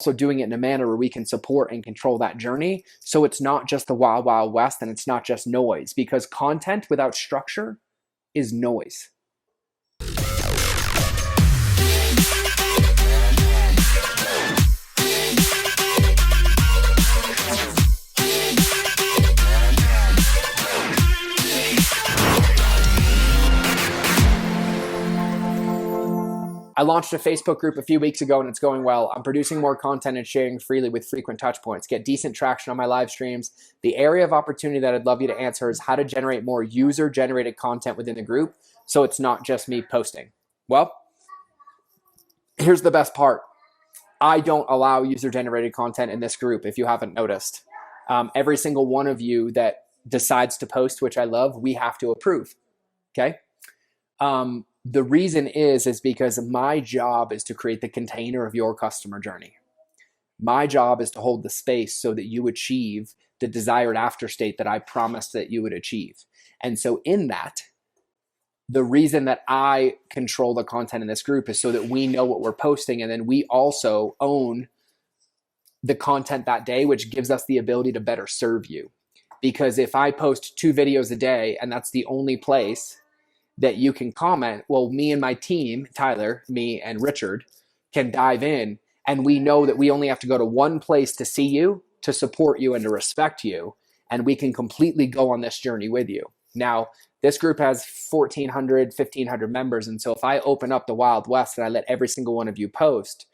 also doing it in a manner where we can support and control that journey. So it's not just the wild, wild west, and it's not just noise, because content without structure is noise. I launched a Facebook group a few weeks ago and it's going well. I'm producing more content and sharing freely with frequent touch points. Get decent traction on my live streams. The area of opportunity that I'd love you to answer is how to generate more user-generated content within the group so it's not just me posting. Well, here's the best part. I don't allow user-generated content in this group, if you haven't noticed. Every single one of you that decides to post, which I love, we have to approve, okay? The reason is because my job is to create the container of your customer journey. My job is to hold the space so that you achieve the desired after state that I promised that you would achieve. And so in that, the reason that I control the content in this group is so that we know what we're posting, and then we also own the content that day, which gives us the ability to better serve you. Because if I post 2 videos a day and that's the only place that you can comment, well, me and my team, Tyler, me and Richard, can dive in, and we know that we only have to go to one place to see you, to support you, and to respect you, and we can completely go on this journey with you. Now, this group has 1,400, 1,500 members, and so if I open up the Wild West and I let every single one of you post,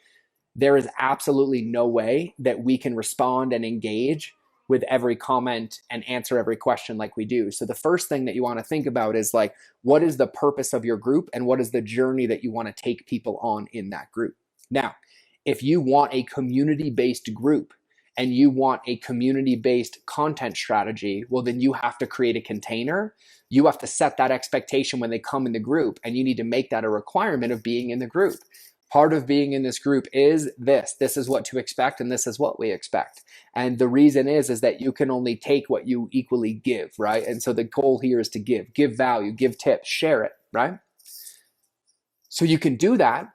there is absolutely no way that we can respond and engage with every comment and answer every question like we do. So the first thing that you want to think about is like, what is the purpose of your group and what is the journey that you want to take people on in that group? Now, if you want a community-based group and you want a community-based content strategy, well, then you have to create a container. You have to set that expectation when they come in the group, and you need to make that a requirement of being in the group. Part of being in this group is this. This is what to expect, and this is what we expect. And the reason is that you can only take what you equally give, right? And so the goal here is to give value, give tips, share it, right? So you can do that,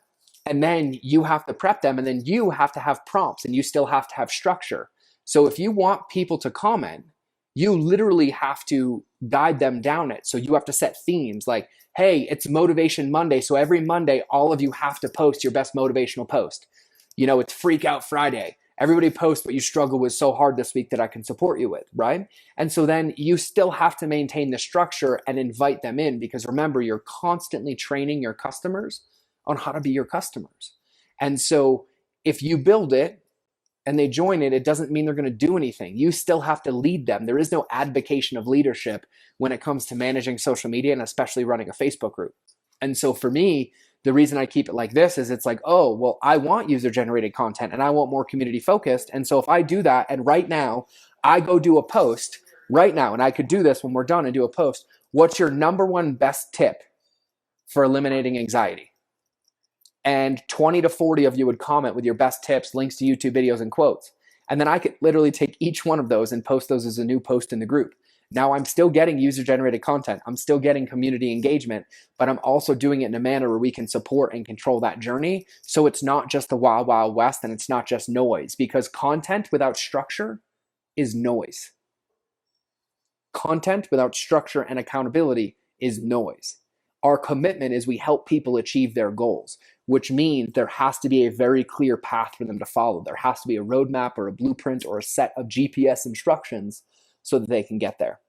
and then you have to prep them, and then you have to have prompts, and you still have to have structure. So if you want people to comment, you literally have to guide them down it. So you have to set themes like, hey, it's Motivation Monday, so every Monday, all of you have to post your best motivational post. You know, it's Freak Out Friday. Everybody post what you struggle with so hard this week that I can support you with, right? And so then you still have to maintain the structure and invite them in, because remember, you're constantly training your customers on how to be your customers. And so if you build it and they join it, it doesn't mean they're going to do anything. You still have to lead them. There is no advocation of leadership when it comes to managing social media and especially running a Facebook group. And so for me, the reason I keep it like this is it's like, oh, well, I want user-generated content and I want more community-focused. And so if I do that, and right now, I go do a post right now, and I could do this when we're done and do a post, what's your number one best tip for eliminating anxiety? And 20 to 40 of you would comment with your best tips, links to YouTube videos, and quotes. And then I could literally take each one of those and post those as a new post in the group. Now I'm still getting user-generated content. I'm still getting community engagement, but I'm also doing it in a manner where we can support and control that journey. So it's not just the wild, wild west, and it's not just noise, because content without structure is noise. Content without structure and accountability is noise. Our commitment is we help people achieve their goals, which means there has to be a very clear path for them to follow. There has to be a roadmap or a blueprint or a set of GPS instructions so that they can get there.